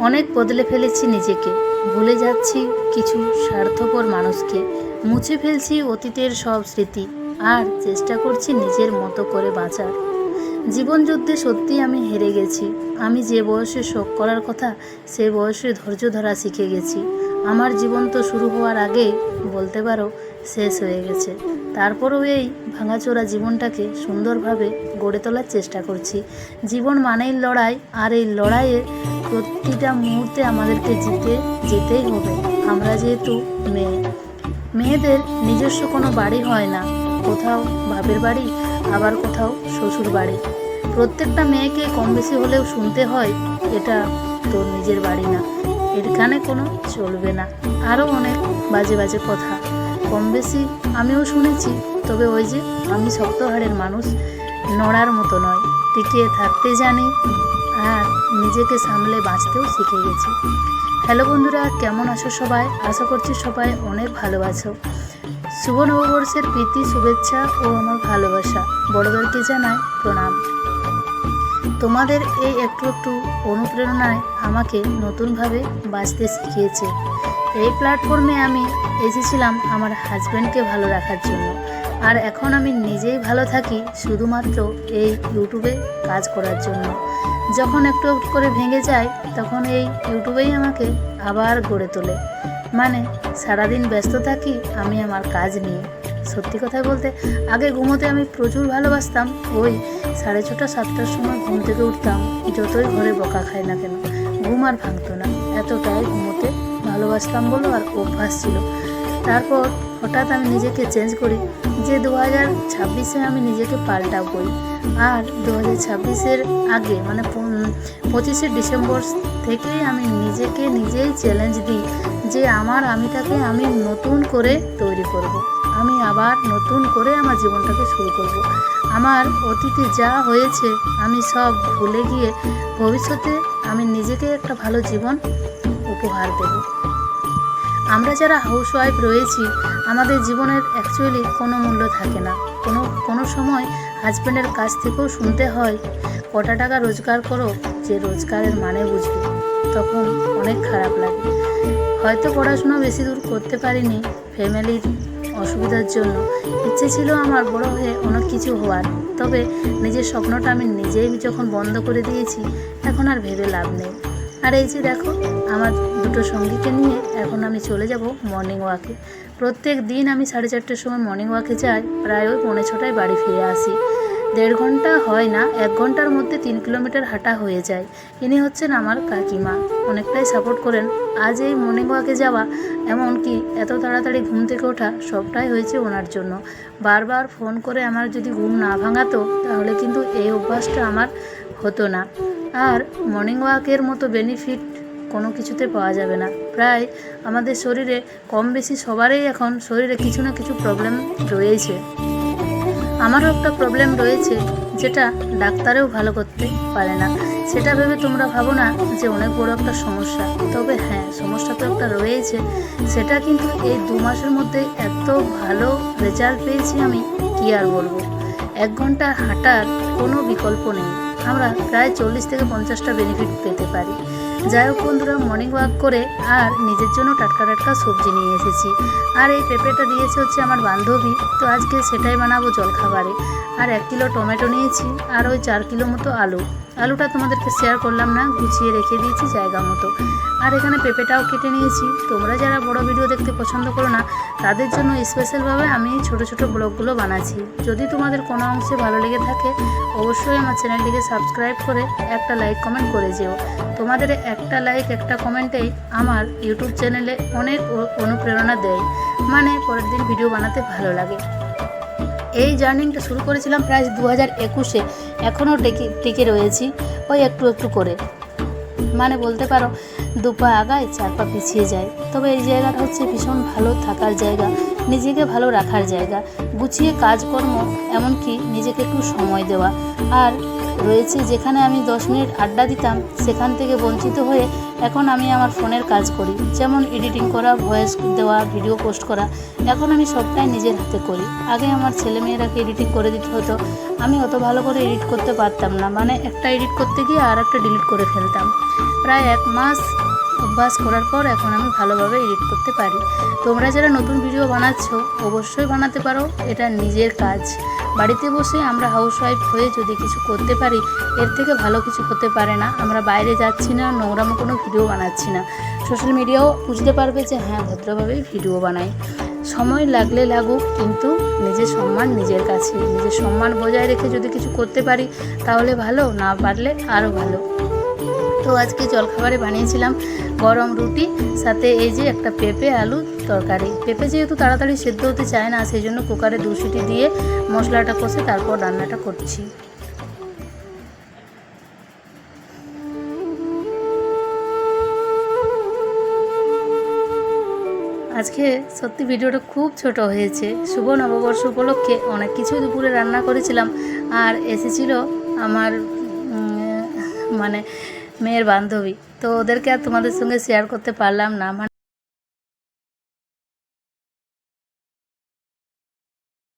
অনেক বদলে ফেলেছি নিজেকে, ভুলে যাচ্ছি কিছু স্বার্থপর মানুষকে, মুছে ফেলছি অতীতের সব স্মৃতি, আর চেষ্টা করছি নিজের মতো করে বাঁচার। জীবনযুদ্ধে সত্যি আমি হেরে গেছি। আমি যে বয়সে শোক করার কথা, সে বয়সে ধৈর্য ধরা শিখে গেছি। আমার জীবন তো শুরু হওয়ার আগে বলতে পারো শেষ হয়ে গেছে। তারপরও এই ভাঙাচোরা জীবনটাকে সুন্দরভাবে গড়ে তোলার চেষ্টা করছি। জীবন মানেই লড়াই, আর এই লড়াইয়ে প্রতিটা মুহূর্তে আমাদেরকে জিতে যেতেই হবে। আমরা যেহেতু মেয়েদের নিজস্ব কোনো বাড়ি হয় না, কোথাও বাপের বাড়ি, আবার কোথাও শ্বশুর বাড়ি। প্রত্যেকটা মেয়েকে কম বেশি হলেও শুনতে হয়, এটা তোর নিজের বাড়ি না, এখানে কোনো চলবে না, আরও অনেক বাজে বাজে কথা কম বেশি আমিও শুনেছি। তবে ওই যে, আমি শক্ত হাড়ের মানুষ, নড়ার মতো নয়, টিকে থাকতে জানি, আর নিজেকে সামলে বাঁচতেও শিখে গেছি। হ্যালো বন্ধুরা, কেমন আছো সবাই? আশা করছি সবাই অনেক ভালো আছো। শুভ নববর্ষের প্রীতি, শুভেচ্ছা ও আমার ভালোবাসা। বড়দেরকে জানাই প্রণাম। তোমাদের এই একটু একটু অনুপ্রেরণায় আমাকে নতুনভাবে বাঁচতে শিখিয়েছে। এই প্ল্যাটফর্মে আমি এসেছিলাম আমার হাজব্যান্ডকে ভালো রাখার জন্য, আর এখন আমি নিজেই ভালো থাকি শুধুমাত্র এই ইউটিউবে কাজ করার জন্য। যখন একটু একটু করে ভেঙে যায়, তখন এই ইউটিউবেই আমাকে আবার গড়ে তোলে। মানে সারাদিন ব্যস্ত থাকি আমি আমার কাজ নিয়ে। সত্যি কথা বলতে, আগে ঘুমোতে আমি প্রচুর ভালোবাসতাম। ওই 6:30 7টার সময় ঘুম থেকে উঠতাম, যতই ঘরে বকা খায় না কেন, ঘুম আর ভাঙতো না। এতটাই ঘুমোতে ভালোবাসতাম বলো, আর অভ্যাস ছিল। তারপর হঠাৎ আমি নিজেকে চেঞ্জ করি যে 2026-এ আমি নিজেকে পাল্টাবই। আর 2026-এর আগে মানে 25শে ডিসেম্বর থেকেই আমি নিজেকে নিজেই চ্যালেঞ্জ দিই যে আমার আমিটাকে আমি নতুন করে তৈরি করব। আমি আবার নতুন করে আমার জীবনটাকে শুরু করব। আমার অতীতে যা হয়েছে আমি সব ভুলে গিয়ে ভবিষ্যতে আমি নিজেকে একটা ভালো জীবন উপহার দেব। আমরা যারা হাউসওয়াইফ রয়েছি, আমাদের জীবনের অ্যাকচুয়ালি কোনো মূল্য থাকে না। কোনো সময় হাজব্যান্ডের কাছ থেকেও শুনতে হয়, কটা টাকা রোজগার করো যে রোজগারের মানে বুঝবে। তখন অনেক খারাপ লাগে। হয়তো পড়াশোনা বেশি দূর করতে পারিনি ফ্যামিলির অসুবিধার জন্য। ইচ্ছে ছিল আমার বড় হয়ে অনেক কিছু হওয়ার, তবে নিজের স্বপ্নটা আমি নিজেই যখন বন্ধ করে দিয়েছি, এখন আর ভেবে লাভ নেই। আর এই যে দেখো, আমার দুটো সঙ্গীকে নিয়ে এখন আমি চলে যাব মর্নিং ওয়াকে। প্রত্যেক দিন আমি 4:30টার সময় মর্নিং ওয়াকে যাই, প্রায় ওই 5:45 বাড়ি ফিরে আসি। 1.5 ঘন্টা হয় না, 1 ঘন্টার মধ্যে 3 কিলোমিটার হাঁটা হয়ে যায়। ইনি হচ্ছেন আমার কাকিমা, অনেকটাই সাপোর্ট করেন। আজ এই মর্নিং ওয়াকে যাওয়া, এমনকি এত তাড়াতাড়ি ঘুম থেকে ওঠা, সবটাই হয়েছে ওনার জন্য। বারবার ফোন করে আমার যদি ঘুম না ভাঙাতো, তাহলে কিন্তু এই অভ্যাসটা আমার হতো না। আর মর্নিং ওয়াকের মতো বেনিফিট কোনো কিছুতে পাওয়া যাবে না। প্রায় আমাদের শরীরে কম বেশি সবারই এখন শরীরে কিছু না কিছু প্রবলেম রয়েছে। আমারও একটা প্রবলেম রয়েছে, যেটা ডাক্তারেও ভালো করতে পারে না। সেটা ভেবে তোমরা ভাবো না যে অনেক বড় একটা সমস্যা। তবে হ্যাঁ, সমস্যা তো একটা রয়েছে। সেটা কিন্তু এই 2 মাসের মধ্যে এত ভালো রেজাল্ট পেয়েছি আমি, কি আর বলবো। 1 ঘন্টা হাঁটার কোনো বিকল্প নেই। আমরা প্রায় 40 থেকে 50টা বেনিফিট পেতে পারি। যাই হোক বন্ধুরা, মর্নিং ওয়াক করে আর নিজের জন্য টাটকা টাটকা সবজি নিয়ে এসেছি। আর এই পেঁপেটা দিয়েছে হচ্ছে আমার বান্ধবী, তো আজকে সেটাই বানাবো জলখাবারে। আর 1 কিলো টমেটো নিয়েছি, আর ওই 4 কিলো মতো আলুটা তোমাদেরকে শেয়ার করলাম না, গুছিয়ে রেখে দিয়েছি জায়গা মতো। আর এখানে পেঁপেটাও কেটে নিয়েছি। তোমরা যারা বড় ভিডিও দেখতে পছন্দ করো না, তাদের জন্য স্পেশালভাবে আমি ছোট ছোট ব্লগগুলো বানাচ্ছি। যদি তোমাদের কোনো অংশে ভালো লেগে থাকে, অবশ্যই আমার চ্যানেলটিকে সাবস্ক্রাইব করে একটা লাইক কমেন্ট করে যেও। তোমাদের একটা লাইক একটা কমেন্টেই আমার ইউটিউব চ্যানেলে অনেক অনুপ্রেরণা দেয়, মানে পরের দিন ভিডিও বানাতে ভালো লাগে। এই জার্নিটা শুরু করেছিলাম প্রায় 2021-এ, এখনও টিকে রয়েছি ওই একটু একটু করে। মানে বলতে পারো 2 পা আগায় 4 পা পিছিয়ে যায়। তবে এই জায়গাটা হচ্ছে ভীষণ ভালো থাকার জায়গা, নিজেকে ভালো রাখার জায়গা, গুছিয়ে কাজকর্ম, এমনকি নিজেকে একটু সময় দেওয়া। আর রয়েছে যেখানে আমি 10 মিনিট আড্ডা দিতাম, সেখান থেকে বঞ্চিত হয়ে এখন আমি আমার ফোনের কাজ করি, যেমন এডিটিং করা, ভয়েস দেওয়া, ভিডিও পোস্ট করা। এখন আমি সবটাই নিজের হাতে করি। আগে আমার ছেলেমেয়েরাকে এডিটিং করে দিতে হতো, আমি অত ভালো করে এডিট করতে পারতাম না, মানে একটা এডিট করতে গিয়ে আর একটা ডিলিট করে ফেলতাম। প্রায় 1 মাস অভ্যাস করার পর এখন আমি ভালোভাবে এডিট করতে পারি। তোমরা যারা নতুন ভিডিও বানাচ্ছ অবশ্যই বানাতে পারো, এটা নিজের কাজ। বাড়িতে বসে আমরা হাউসওয়াইফ হয়ে যদি কিছু করতে পারি এর থেকে ভালো কিছু হতে পারে না। আমরা বাইরে যাচ্ছি না, নোংরামো কোনো ভিডিও বানাচ্ছি না। সোশ্যাল মিডিয়াও বুঝতে পারবে যে হ্যাঁ ভদ্রভাবেই ভিডিও বানাই। সময় লাগলে লাগুক, কিন্তু নিজের সম্মান নিজের কাছে। নিজের সম্মান বজায় রেখে যদি কিছু করতে পারি তাহলে ভালো, না পারলে আরও ভালো। তো আজকে জলখাবারে বানিয়েছিলাম গরম রুটি, সাথে এই যে একটা পেঁপে আলু তরকারি। পেঁপে যেহেতু তাড়াতাড়ি সেদ্ধ হতে চায় না, সেই জন্য কুকারে 2 সিটি দিয়ে মশলাটা কষে তারপর রান্নাটা করছি। আজকে সত্যি ভিডিওটা খুব ছোট হয়েছে। শুভ নববর্ষ উপলক্ষে অনেক কিছু দুপুরে রান্না করেছিলাম, আর এসেছিল আমার মানে মেয়ের বান্ধবী, তো ওদেরকে আর তোমাদের সঙ্গে শেয়ার করতে পারলাম না।